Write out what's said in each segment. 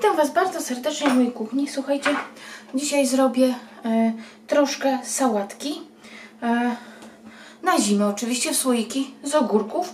Witam Was bardzo serdecznie w mojej kuchni. Słuchajcie, dzisiaj zrobię troszkę sałatki. Na zimę oczywiście, w słoiki z ogórków.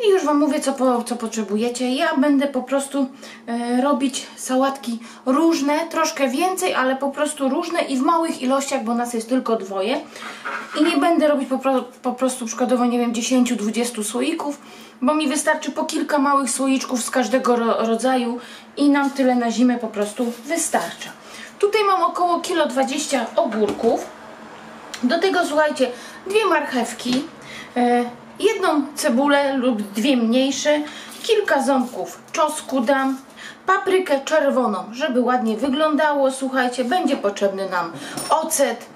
I już Wam mówię, co potrzebujecie. Ja będę po prostu robić sałatki różne, troszkę więcej, ale po prostu różne i w małych ilościach, bo nas jest tylko dwoje. I nie będę robić po prostu przykładowo, nie wiem, 10-20 słoików, bo mi wystarczy po kilka małych słoiczków z każdego rodzaju i nam tyle na zimę po prostu wystarcza. Tutaj mam około 1,20 kg ogórków. Do tego, słuchajcie, 2 marchewki, jedną cebulę lub 2 mniejsze, kilka ząbków czosnku dam, paprykę czerwoną, żeby ładnie wyglądało. Słuchajcie, będzie potrzebny nam ocet,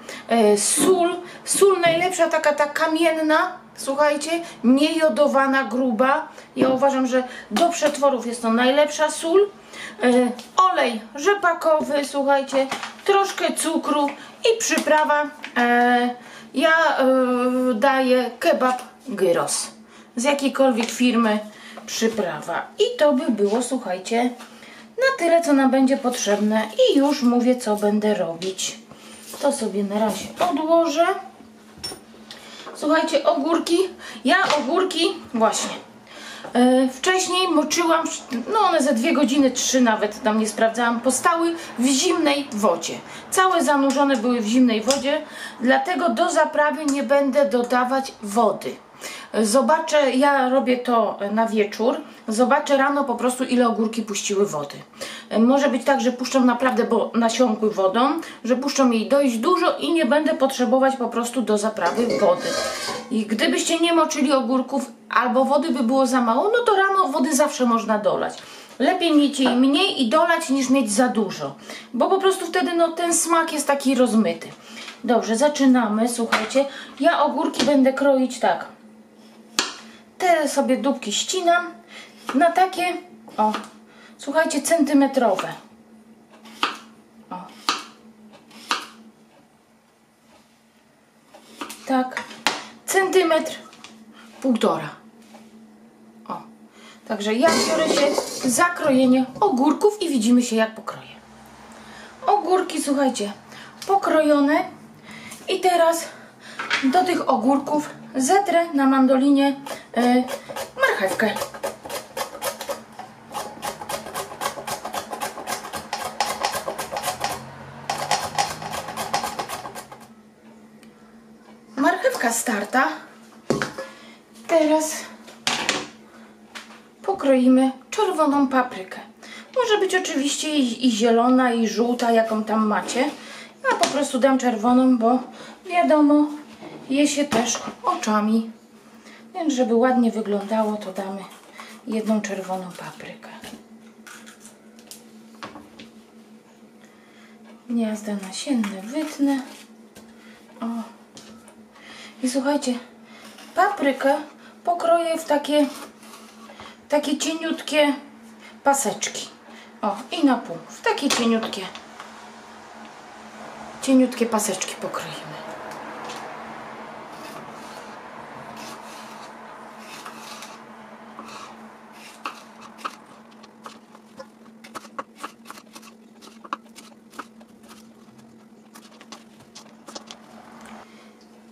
sól najlepsza, taka ta kamienna, słuchajcie, niejodowana, gruba. Ja uważam, że do przetworów jest to najlepsza sól. Olej rzepakowy, słuchajcie, troszkę cukru i przyprawa. Ja daję kebab gyros z jakiejkolwiek firmy przyprawa. I to by było, słuchajcie, na tyle, co nam będzie potrzebne. I już mówię, co będę robić. To sobie na razie odłożę. Słuchajcie, ogórki. Ja ogórki właśnie wcześniej moczyłam, no one ze 2 godziny, 3 nawet, tam nie sprawdzałam, postały w zimnej wodzie. Całe zanurzone były w zimnej wodzie, dlatego do zaprawy nie będę dodawać wody. Zobaczę, ja robię to na wieczór, zobaczę rano po prostu, ile ogórki puściły wody. Może być tak, że puszczą naprawdę, bo nasiąkły wodą, że puszczą jej dość dużo i nie będę potrzebować po prostu do zaprawy wody. I gdybyście nie moczyli ogórków albo wody by było za mało, no to rano wody zawsze można dolać. Lepiej mieć jej mniej i dolać, niż mieć za dużo, bo po prostu wtedy no, ten smak jest taki rozmyty. Dobrze, zaczynamy, słuchajcie. Ja ogórki będę kroić tak. Te sobie dupki ścinam na takie, o, słuchajcie, centymetrowe. O. Tak, centymetr, 1,5. O. Także ja biorę się za krojenie ogórków i widzimy się, jak pokroję. Ogórki, słuchajcie, pokrojone. I teraz do tych ogórków zetrę na mandolinie marchewkę. Marchewka starta. Teraz pokroimy czerwoną paprykę. Może być oczywiście i zielona, i żółta, jaką tam macie. Ja po prostu dam czerwoną, bo wiadomo, je się też oczami. Więc żeby ładnie wyglądało, to damy jedną czerwoną paprykę. Gniazda nasienne wytnę. O. I słuchajcie, paprykę pokroję w takie cieniutkie paseczki. O, i na pół. W takie cieniutkie paseczki pokroimy.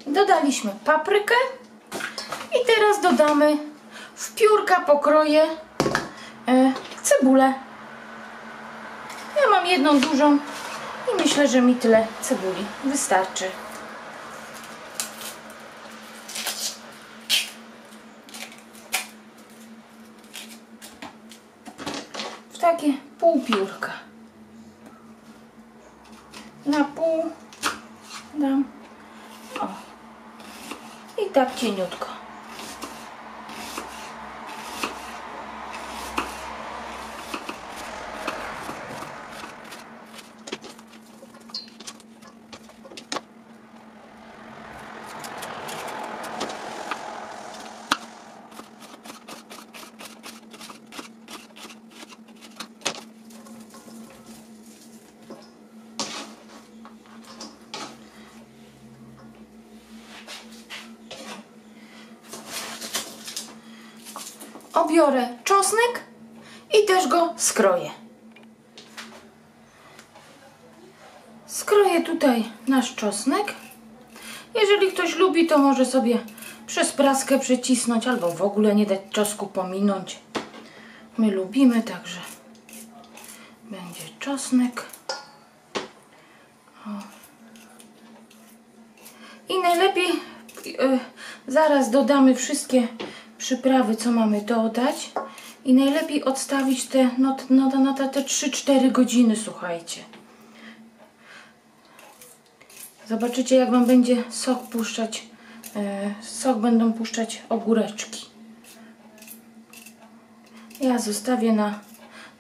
Dodaliśmy paprykę i teraz dodamy, w piórka pokroję cebulę. Ja mam jedną dużą i myślę, że mi tyle cebuli wystarczy. W takie pół piórka. Na pół dam. O. I tak cieniutko. Obiorę czosnek i też go skroję. Skroję tutaj nasz czosnek. Jeżeli ktoś lubi, to może sobie przez praskę przycisnąć albo w ogóle nie dać czosnku pominąć. My lubimy, także będzie czosnek. O. I najlepiej zaraz dodamy wszystkie przyprawy, co mamy dodać. I najlepiej odstawić te na te 3-4 godziny, słuchajcie. Zobaczycie, jak wam będzie sok puszczać, będą puszczać ogóreczki. Ja zostawię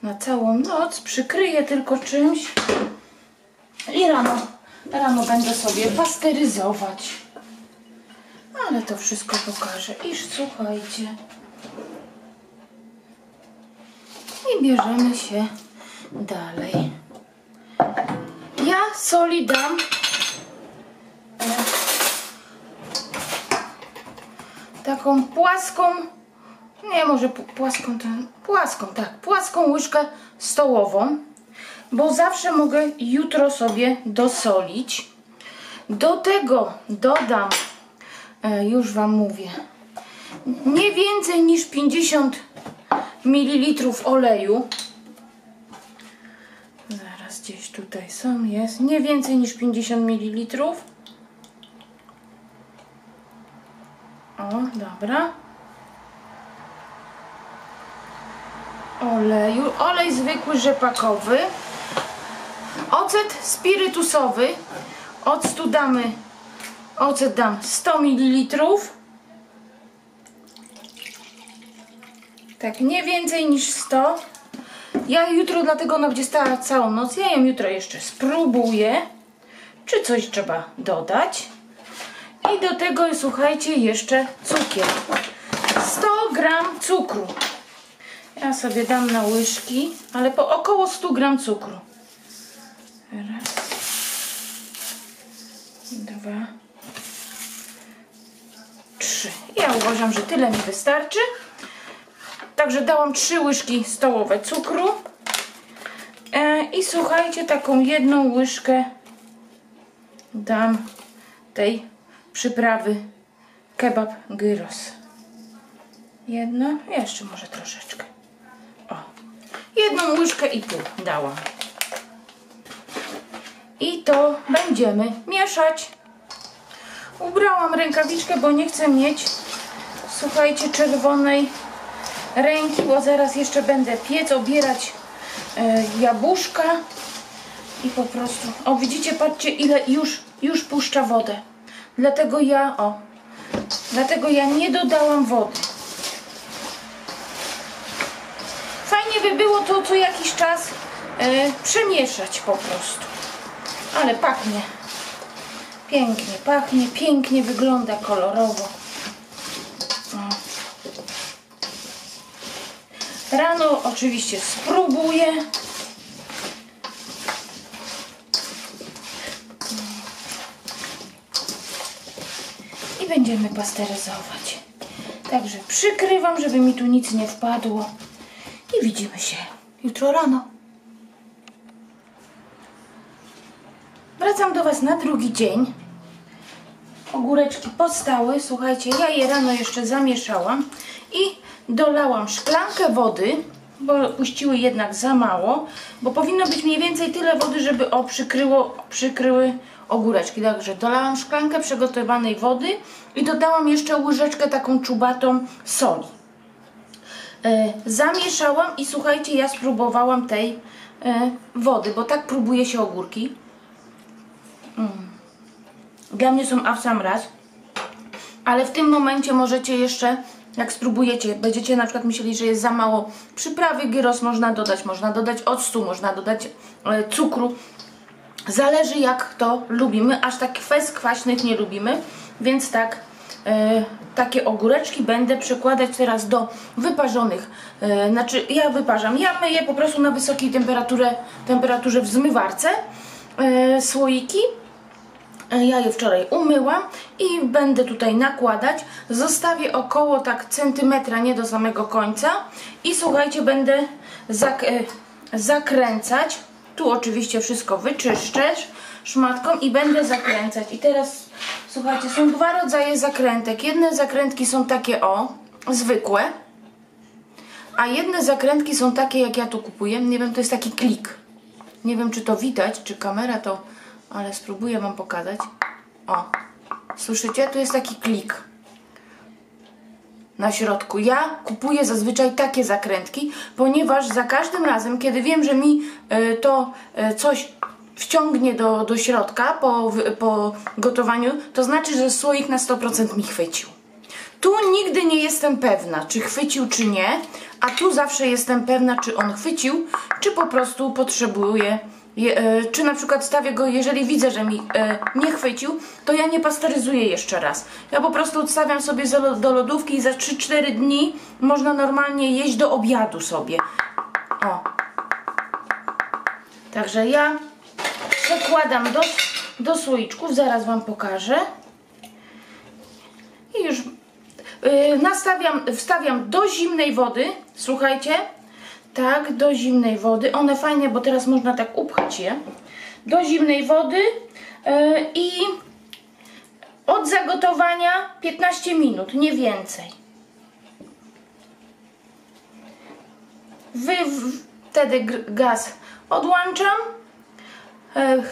na całą noc, przykryję tylko czymś i rano będę sobie pasteryzować. Ale to wszystko pokażę. Iż słuchajcie. I bierzemy się dalej. Ja soli dam taką płaską, nie może płaską łyżkę stołową, bo zawsze mogę jutro sobie dosolić. Do tego dodam, już wam mówię, nie więcej niż 50 ml oleju. Zaraz gdzieś tutaj jest. Nie więcej niż 50 ml. O, dobra. Oleju. Olej zwykły rzepakowy. Ocet spirytusowy. Ocet dam 100 ml. Tak, nie więcej niż 100. Ja jutro, dlatego ona będzie stała całą noc. Ja ją jutro jeszcze spróbuję, czy coś trzeba dodać. I do tego, słuchajcie, jeszcze cukier. 100 gram cukru. Ja sobie dam na łyżki, ale po około 100 gram cukru. Raz, 2, 3. Ja uważam, że tyle mi wystarczy. Także dałam 3 łyżki stołowe cukru. I słuchajcie, taką jedną łyżkę dam tej przyprawy kebab gyros. Jedno, jeszcze może troszeczkę. O, 1 łyżkę i pół dałam. I to będziemy mieszać. Ubrałam rękawiczkę, bo nie chcę mieć, słuchajcie, czerwonej ręki, bo zaraz jeszcze będę piec, obierać jabłuszka i po prostu, o widzicie, patrzcie, ile już puszcza wodę. Dlatego ja nie dodałam wody. Fajnie by było to co jakiś czas przemieszać po prostu. Ale pachnie. Pięknie pachnie, pięknie wygląda, kolorowo. Rano oczywiście spróbuję. I będziemy pasteryzować. Także przykrywam, żeby mi tu nic nie wpadło. I widzimy się jutro rano. Wracam do Was na drugi dzień. Ogóreczki powstały. Słuchajcie, ja je rano jeszcze zamieszałam i dolałam szklankę wody, bo puściły jednak za mało, bo powinno być mniej więcej tyle wody, żeby przykryły ogóreczki. Także dolałam szklankę przygotowanej wody i dodałam jeszcze łyżeczkę taką czubatą soli. Zamieszałam i słuchajcie, ja spróbowałam tej wody, bo tak próbuje się ogórki. Dla mnie są w sam raz, ale w tym momencie możecie jeszcze, jak spróbujecie, będziecie na przykład myśleli, że jest za mało przyprawy gyros, można dodać octu, można dodać cukru. Zależy, jak to lubimy, aż tak kwaśnych nie lubimy, więc tak, takie ogóreczki będę przekładać teraz do wyparzonych, znaczy ja wyparzam, ja myję po prostu na wysokiej temperaturze w zmywarce słoiki. Ja je wczoraj umyłam i będę tutaj nakładać. Zostawię około tak centymetra, nie do samego końca. I słuchajcie, będę zakręcać. Tu oczywiście wszystko wyczyszczę, szmatką i będę zakręcać. I teraz słuchajcie, są dwa rodzaje zakrętek. Jedne zakrętki są takie zwykłe, a jedne zakrętki są takie, jak ja tu kupuję. Nie wiem, to jest taki klik. Nie wiem, czy to widać, czy kamera to, ale spróbuję wam pokazać. O, słyszycie? Tu jest taki klik na środku. Ja kupuję zazwyczaj takie zakrętki, ponieważ za każdym razem, kiedy wiem, że mi to coś wciągnie do środka po gotowaniu, to znaczy, że słoik na 100% mi chwycił. Tu nigdy nie jestem pewna, czy chwycił, czy nie, a tu zawsze jestem pewna, czy on chwycił, czy po prostu potrzebuję, czy na przykład stawię go, jeżeli widzę, że mi nie chwycił, to ja nie pasteryzuję jeszcze raz. Ja po prostu odstawiam sobie do lodówki i za 3-4 dni można normalnie jeść do obiadu sobie. O. Także ja przekładam do słoiczków, zaraz wam pokażę. I już wstawiam do zimnej wody, słuchajcie, tak, do zimnej wody, one fajne, bo teraz można tak upchać je, do zimnej wody i od zagotowania 15 minut, nie więcej. Wtedy gaz odłączam,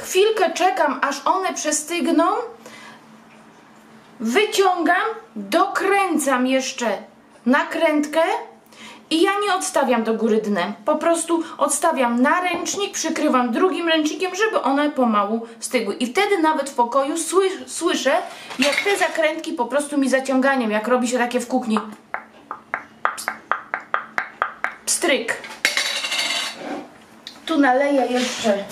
chwilkę czekam, aż one przestygną, wyciągam, dokręcam jeszcze nakrętkę i ja nie odstawiam do góry dnem. Po prostu odstawiam na ręcznik, przykrywam drugim ręcznikiem, żeby one pomału stygły. I wtedy nawet w pokoju słyszę, jak te zakrętki po prostu mi zaciąganiem, jak robi się takie w kuchni. Pstryk. Tu naleję jeszcze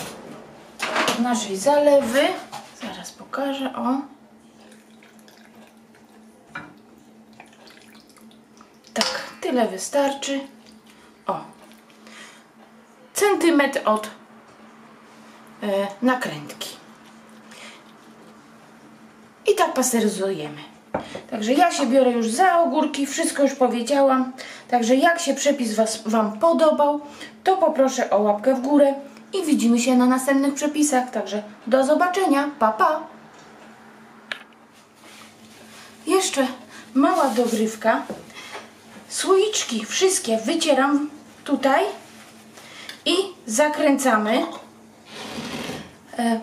naszej zalewy. Zaraz pokażę, o. Tak, tyle wystarczy. O. Centymetr od nakrętki. I tak pasteryzujemy. Także ja się biorę już za ogórki, wszystko już powiedziałam. Także jak się przepis wam podobał, to poproszę o łapkę w górę i widzimy się na następnych przepisach. Także do zobaczenia, pa pa! Jeszcze mała dogrywka. Słoiczki wszystkie wycieram tutaj i zakręcamy.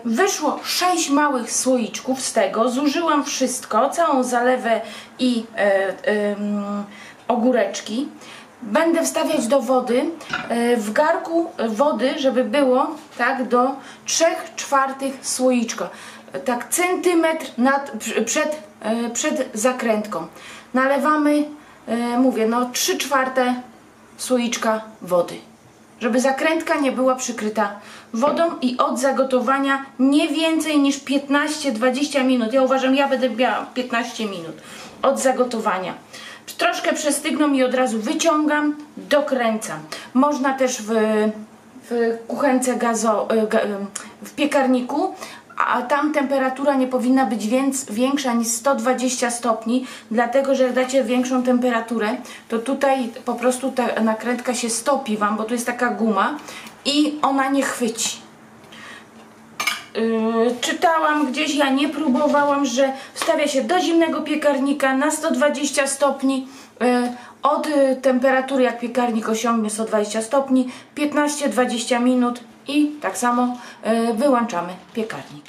Wyszło 6 małych słoiczków z tego. Zużyłam wszystko, całą zalewę i ogóreczki. Będę wstawiać do wody, w garku wody, żeby było tak do 3/4 słoiczka. Tak centymetr przed zakrętką. Nalewamy, mówię, no 3/4 słoiczka wody. Żeby zakrętka nie była przykryta wodą i od zagotowania nie więcej niż 15-20 minut. Ja uważam, ja będę miała 15 minut od zagotowania. Troszkę przestygną i od razu wyciągam, dokręcam. Można też w kuchence w piekarniku, a tam temperatura nie powinna być większa niż 120 stopni, dlatego że jak dacie większą temperaturę, to tutaj po prostu ta nakrętka się stopi wam, bo tu jest taka guma i ona nie chwyci. Czytałam gdzieś, ja nie próbowałam, że wstawia się do zimnego piekarnika na 120 stopni, od temperatury jak piekarnik osiągnie 120 stopni, 15-20 minut i tak samo wyłączamy piekarnik.